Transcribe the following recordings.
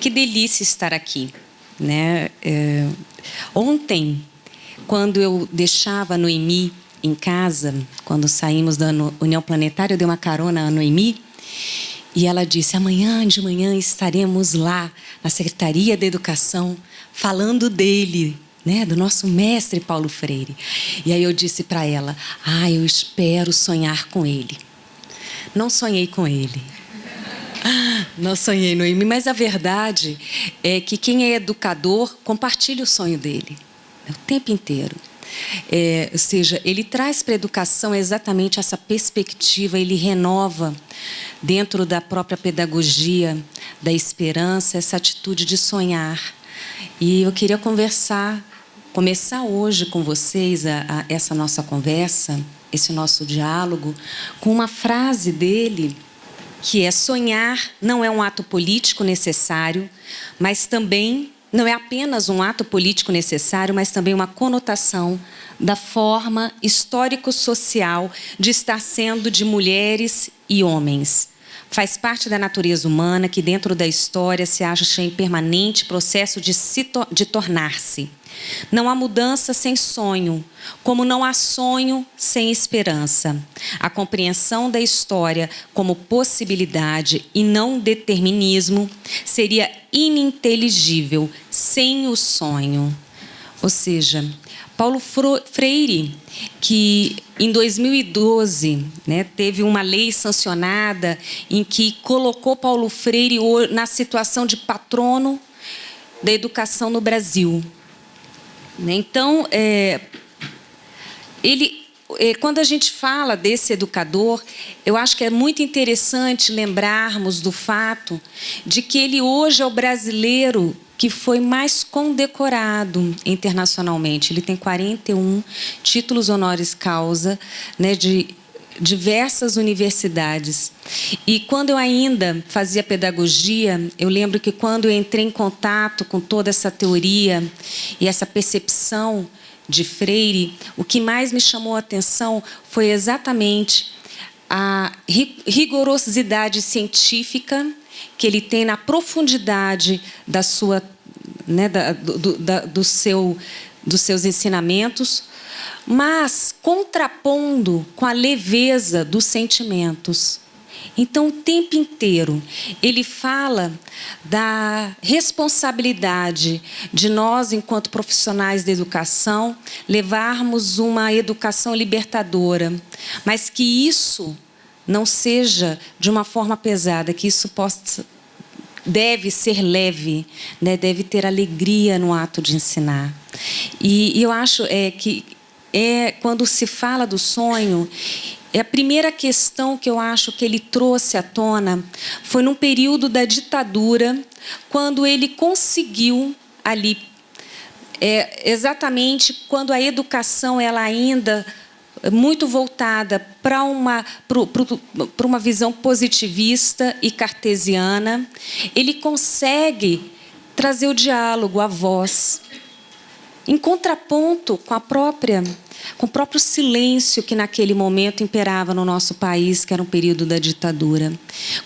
Que delícia estar aqui, né? Ontem, quando eu deixava a Noemi em casa, quando saímos da União Planetária, eu dei uma carona à Noemi e ela disse: amanhã de manhã estaremos lá na Secretaria da Educação falando dele, né, do nosso mestre Paulo Freire. E aí eu disse para ela: eu espero sonhar com ele. Não sonhei com ele. Não sonhei, Noemi, mas a verdade é que quem é educador compartilha o sonho dele o tempo inteiro. Ou seja, ele traz para a educação exatamente essa perspectiva, ele renova dentro da própria pedagogia da esperança essa atitude de sonhar. E eu queria começar hoje com vocês essa nossa conversa, esse nosso diálogo, com uma frase dele, que é: sonhar não é um ato político necessário, mas também não é apenas um ato político necessário, mas também uma conotação da forma histórico-social de estar sendo de mulheres e homens. Faz parte da natureza humana que dentro da história se acha em permanente processo de tornar-se. Não há mudança sem sonho, como não há sonho sem esperança. A compreensão da história como possibilidade e não determinismo seria ininteligível sem o sonho. Ou seja, Paulo Freire, que em 2012, né, teve uma lei sancionada em que colocou Paulo Freire na situação de patrono da educação no Brasil. Então, quando a gente fala desse educador, eu acho que é muito interessante lembrarmos do fato de que ele hoje é o brasileiro que foi mais condecorado internacionalmente. Ele tem 41 títulos honoris causa, né, de diversas universidades. E quando eu ainda fazia pedagogia, eu lembro que quando eu entrei em contato com toda essa teoria e essa percepção de Freire, o que mais me chamou a atenção foi exatamente a rigorosidade científica que ele tem na profundidade da sua, né, dos seus ensinamentos, mas contrapondo com a leveza dos sentimentos. Então, o tempo inteiro, ele fala da responsabilidade de nós, enquanto profissionais da educação, levarmos uma educação libertadora, mas que isso não seja de uma forma pesada, que isso deve ser leve, né? Deve ter alegria no ato de ensinar. E eu acho que quando se fala do sonho, a primeira questão que eu acho que ele trouxe à tona foi num período da ditadura, quando ele conseguiu ali, exatamente quando a educação ela ainda muito voltada para uma visão positivista e cartesiana, ele consegue trazer o diálogo, a voz, em contraponto com o próprio silêncio que naquele momento imperava no nosso país, que era um período da ditadura.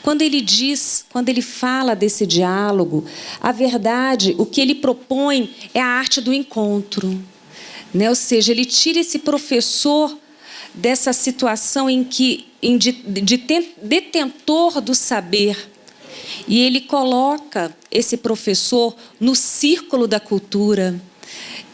Quando ele fala desse diálogo, a verdade, o que ele propõe é a arte do encontro, né? Ou seja, ele tira esse professor dessa situação de detentor do saber, e ele coloca esse professor no círculo da cultura.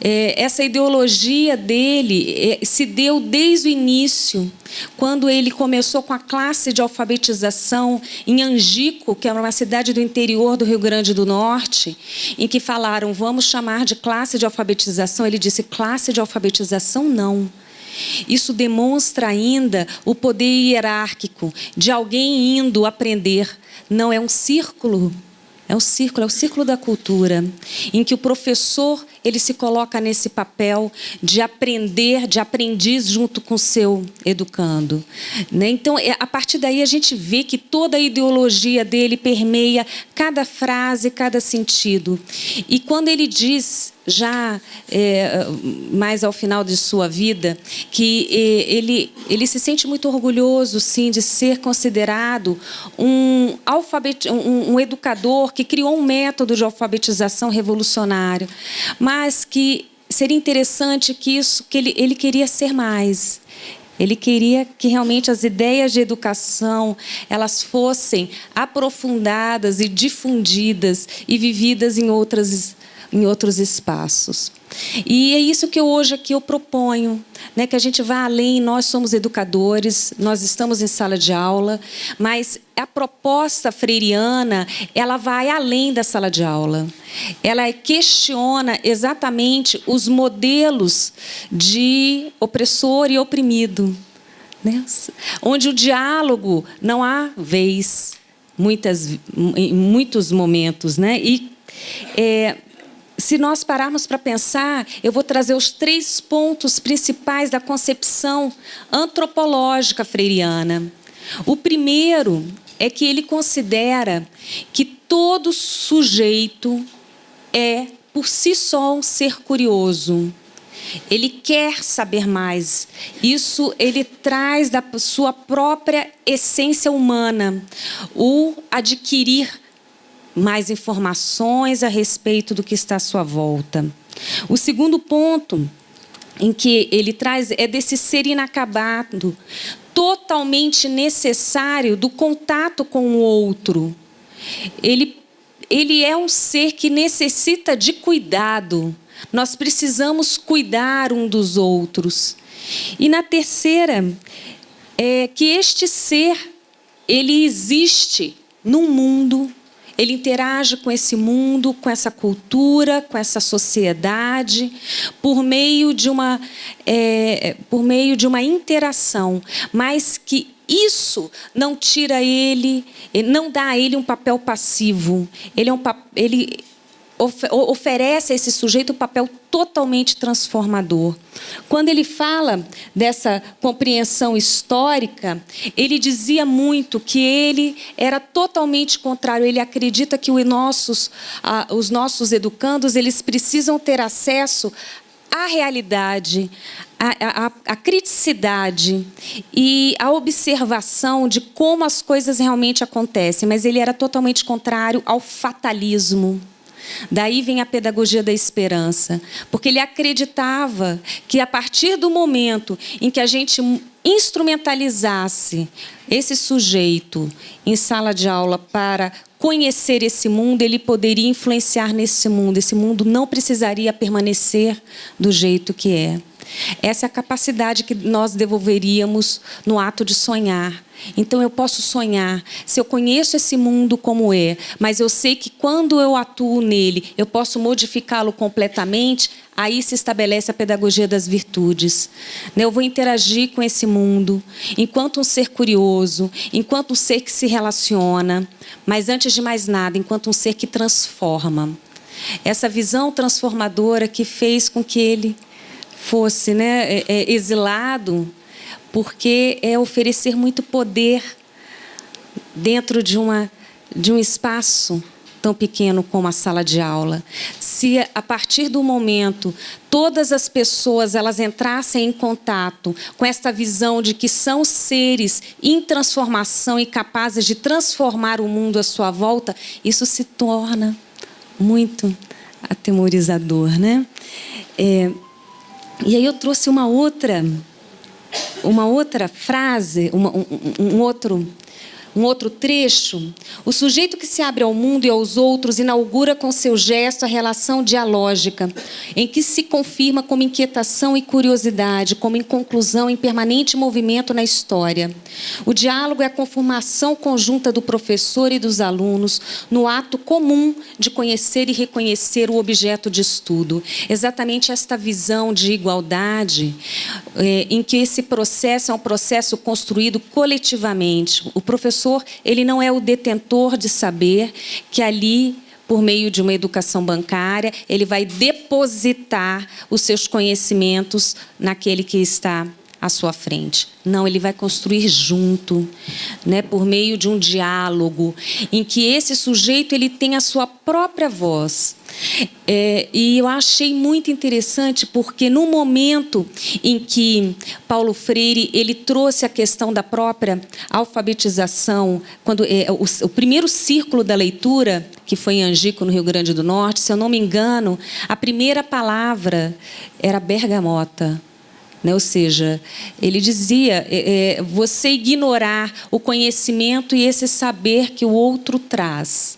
Essa ideologia dele se deu desde o início, quando ele começou com a classe de alfabetização em Angico, que é uma cidade do interior do Rio Grande do Norte, em que falaram: vamos chamar de classe de alfabetização. Ele disse: classe de alfabetização não. Isso demonstra ainda o poder hierárquico de alguém indo aprender. Não, é um círculo. É o círculo da cultura, em que o professor ele se coloca nesse papel de aprender, de aprendiz junto com o seu educando, né? Então, a partir daí a gente vê que toda a ideologia dele permeia cada frase, cada sentido. E quando ele diz já mais ao final de sua vida, que ele se sente muito orgulhoso, sim, de ser considerado um educador que criou um método de alfabetização revolucionário, mas que seria interessante que ele queria ser mais. Ele queria que realmente as ideias de educação elas fossem aprofundadas e difundidas e vividas em outros espaços. E é isso que hoje aqui eu proponho, né? Que a gente vá além. Nós somos educadores, nós estamos em sala de aula, mas a proposta freiriana ela vai além da sala de aula. Ela questiona exatamente os modelos de opressor e oprimido, né? Onde o diálogo não há vez, em muitos momentos, né? E se nós pararmos para pensar, eu vou trazer os 3 pontos principais da concepção antropológica freiriana. O primeiro é que ele considera que todo sujeito é, por si só, um ser curioso. Ele quer saber mais. Isso ele traz da sua própria essência humana, o adquirir mais informações a respeito do que está à sua volta. O segundo ponto em que ele traz é desse ser inacabado, totalmente necessário do contato com o outro. Ele é um ser que necessita de cuidado. Nós precisamos cuidar um dos outros. E na terceira, é que este ser, ele existe num mundo. Ele interage com esse mundo, com essa cultura, com essa sociedade, por meio de uma interação, mas que isso não tira ele, não dá a ele um papel passivo. Ele oferece a esse sujeito um papel totalmente transformador. Quando ele fala dessa compreensão histórica, ele dizia muito que ele era totalmente contrário. Ele acredita que os nossos educandos eles precisam ter acesso à realidade, à criticidade e à observação de como as coisas realmente acontecem. Mas ele era totalmente contrário ao fatalismo. Daí vem a pedagogia da esperança, porque ele acreditava que a partir do momento em que a gente instrumentalizasse esse sujeito em sala de aula para conhecer esse mundo, ele poderia influenciar nesse mundo. Esse mundo não precisaria permanecer do jeito que é. Essa é a capacidade que nós devolveríamos no ato de sonhar. Então, eu posso sonhar, se eu conheço esse mundo como é, mas eu sei que quando eu atuo nele, eu posso modificá-lo completamente, aí se estabelece a pedagogia das virtudes. Eu vou interagir com esse mundo enquanto um ser curioso, enquanto um ser que se relaciona, mas, antes de mais nada, enquanto um ser que transforma. Essa visão transformadora que fez com que ele fosse exilado, porque é oferecer muito poder dentro de um espaço tão pequeno como a sala de aula. Se, a partir do momento, todas as pessoas elas entrassem em contato com essa visão de que são seres em transformação e capazes de transformar o mundo à sua volta, isso se torna muito atemorizador, né? E aí eu trouxe uma outra frase, um outro trecho. O sujeito que se abre ao mundo e aos outros inaugura com seu gesto a relação dialógica, em que se confirma como inquietação e curiosidade, como inconclusão em permanente movimento na história. O diálogo é a conformação conjunta do professor e dos alunos no ato comum de conhecer e reconhecer o objeto de estudo. Exatamente esta visão de igualdade, em que esse processo é um processo construído coletivamente. O professor ele não é o detentor de saber que ali, por meio de uma educação bancária, ele vai depositar os seus conhecimentos naquele que está à sua frente. Não, ele vai construir junto, né, por meio de um diálogo, em que esse sujeito ele tem a sua própria voz. E eu achei muito interessante porque no momento em que Paulo Freire ele trouxe a questão da própria alfabetização, quando o primeiro círculo da leitura, que foi em Angico, no Rio Grande do Norte, se eu não me engano, a primeira palavra era bergamota. Né? Ou seja, ele dizia, você ignorar o conhecimento e esse saber que o outro traz,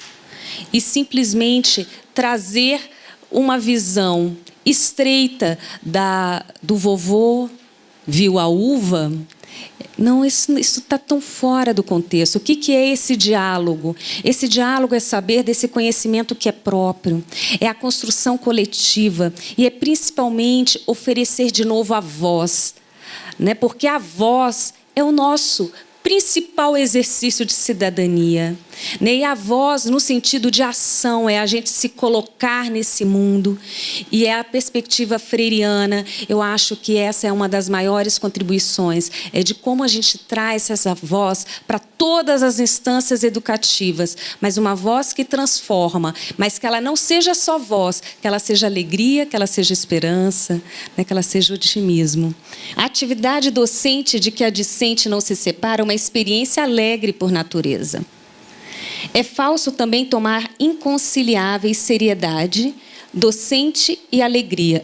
e simplesmente trazer uma visão estreita do vovô viu a uva. Não, isso está tão fora do contexto. O que é esse diálogo? Esse diálogo é saber desse conhecimento que é próprio, é a construção coletiva e é principalmente oferecer de novo a voz, né? Porque a voz é o nosso principal exercício de cidadania, né? E a voz no sentido de ação é a gente se colocar nesse mundo, e é a perspectiva freiriana. Eu acho que essa é uma das maiores contribuições, é de como a gente traz essa voz para todas as instâncias educativas, mas uma voz que transforma, mas que ela não seja só voz, que ela seja alegria, que ela seja esperança, né? Que ela seja otimismo. A atividade docente de que a discente não se separa é uma experiência alegre por natureza. É falso também tomar inconciliáveis seriedade docente e alegria,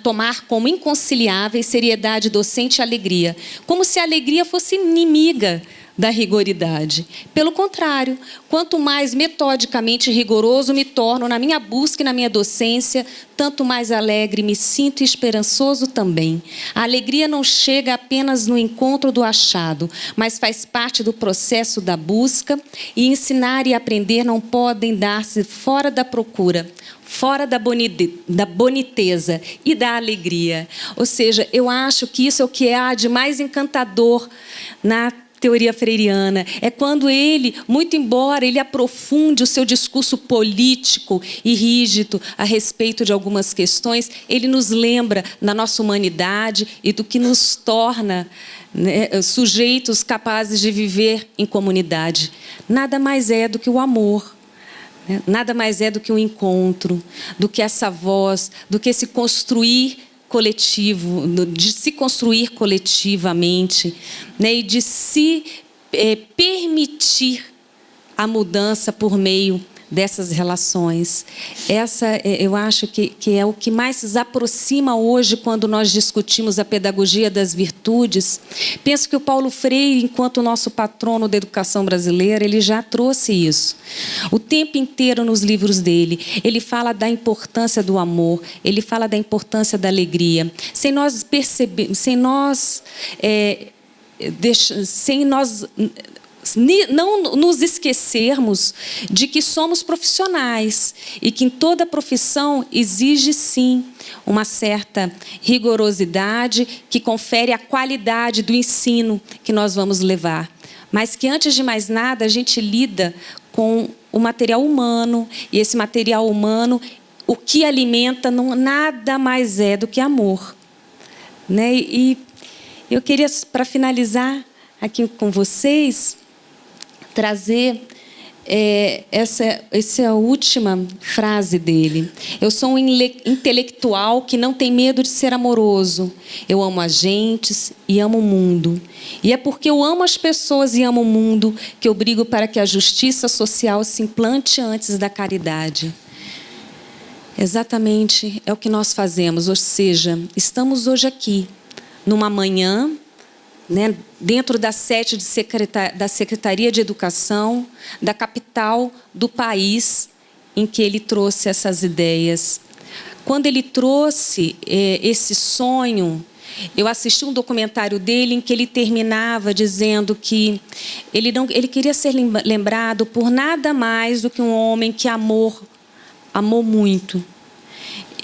tomar como inconciliáveis seriedade docente e alegria, como se a alegria fosse inimiga da rigoridade. Pelo contrário, quanto mais metodicamente rigoroso me torno na minha busca e na minha docência, tanto mais alegre me sinto e esperançoso também. A alegria não chega apenas no encontro do achado, mas faz parte do processo da busca, e ensinar e aprender não podem dar-se fora da procura, fora da boniteza e da alegria. Ou seja, eu acho que isso é o que há de mais encantador na teoria freiriana. É quando ele, muito embora ele aprofunde o seu discurso político e rígido a respeito de algumas questões, ele nos lembra da nossa humanidade e do que nos torna, né, sujeitos capazes de viver em comunidade. Nada mais é do que o amor. Nada mais é do que o encontro, do que essa voz, do que esse construir coletivo, de se construir coletivamente, né, e de se permitir a mudança por meio dessas relações. Essa, eu acho que é o que mais se aproxima hoje quando nós discutimos a pedagogia das virtudes. Penso que o Paulo Freire, enquanto nosso patrono da educação brasileira, ele já trouxe isso. O tempo inteiro nos livros dele, ele fala da importância do amor, ele fala da importância da alegria. Sem nós não nos esquecermos de que somos profissionais e que em toda profissão exige, sim, uma certa rigorosidade que confere a qualidade do ensino que nós vamos levar. Mas que, antes de mais nada, a gente lida com o material humano, e esse material humano, o que alimenta, nada mais é do que amor. Né? E eu queria, para finalizar aqui com vocês, trazer essa última frase dele. Eu sou um intelectual que não tem medo de ser amoroso. Eu amo as gentes e amo o mundo. E é porque eu amo as pessoas e amo o mundo que eu brigo para que a justiça social se implante antes da caridade. Exatamente é o que nós fazemos. Ou seja, estamos hoje aqui, numa manhã, né, dentro da sede da Secretaria de Educação, da capital do país, em que ele trouxe essas ideias. Quando ele trouxe esse sonho, eu assisti um documentário dele em que ele terminava dizendo que ele queria ser lembrado por nada mais do que um homem que amou muito.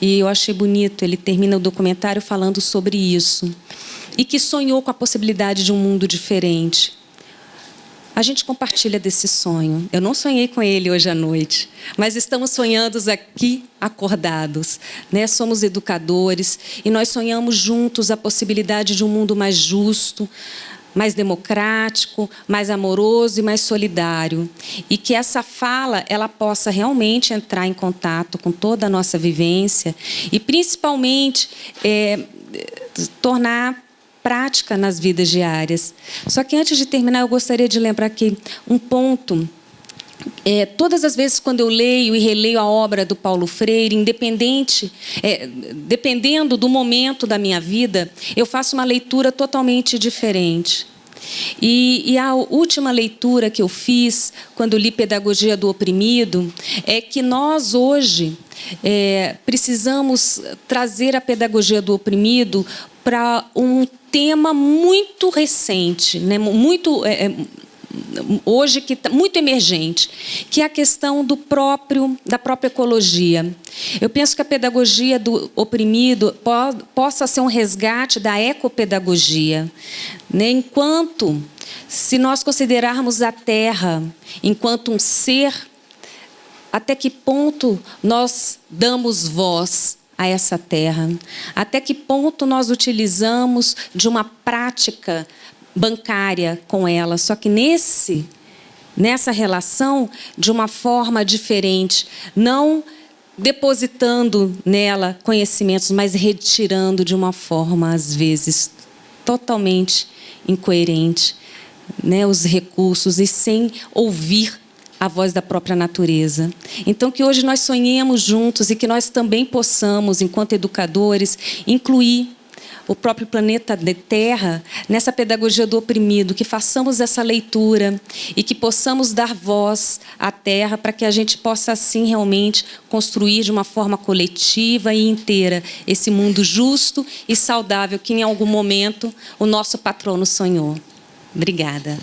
E eu achei bonito, ele termina o documentário falando sobre isso. E que sonhou com a possibilidade de um mundo diferente. A gente compartilha desse sonho. Eu não sonhei com ele hoje à noite, mas estamos sonhando aqui acordados, né? Somos educadores e nós sonhamos juntos a possibilidade de um mundo mais justo, mais democrático, mais amoroso e mais solidário. E que essa fala ela possa realmente entrar em contato com toda a nossa vivência e, principalmente, tornar prática nas vidas diárias. Só que, antes de terminar, eu gostaria de lembrar aqui um ponto. Todas as vezes quando eu leio e releio a obra do Paulo Freire, dependendo do momento da minha vida, eu faço uma leitura totalmente diferente. E a última leitura que eu fiz, quando li Pedagogia do Oprimido, é que nós, hoje, precisamos trazer a pedagogia do oprimido para um tema muito recente, né? Hoje que está muito emergente, que é a questão da própria ecologia. Eu penso que a pedagogia do oprimido possa ser um resgate da ecopedagogia, né? Enquanto, se nós considerarmos a Terra enquanto um ser, até que ponto nós damos voz a essa Terra? Até que ponto nós utilizamos de uma prática bancária com ela, só que nessa relação de uma forma diferente, não depositando nela conhecimentos, mas retirando de uma forma, às vezes, totalmente incoerente, né, os recursos e sem ouvir a voz da própria natureza. Então, que hoje nós sonhemos juntos e que nós também possamos, enquanto educadores, incluir o próprio planeta Terra nessa pedagogia do oprimido, que façamos essa leitura e que possamos dar voz à Terra para que a gente possa, assim, realmente construir de uma forma coletiva e inteira esse mundo justo e saudável que, em algum momento, o nosso patrono sonhou. Obrigada.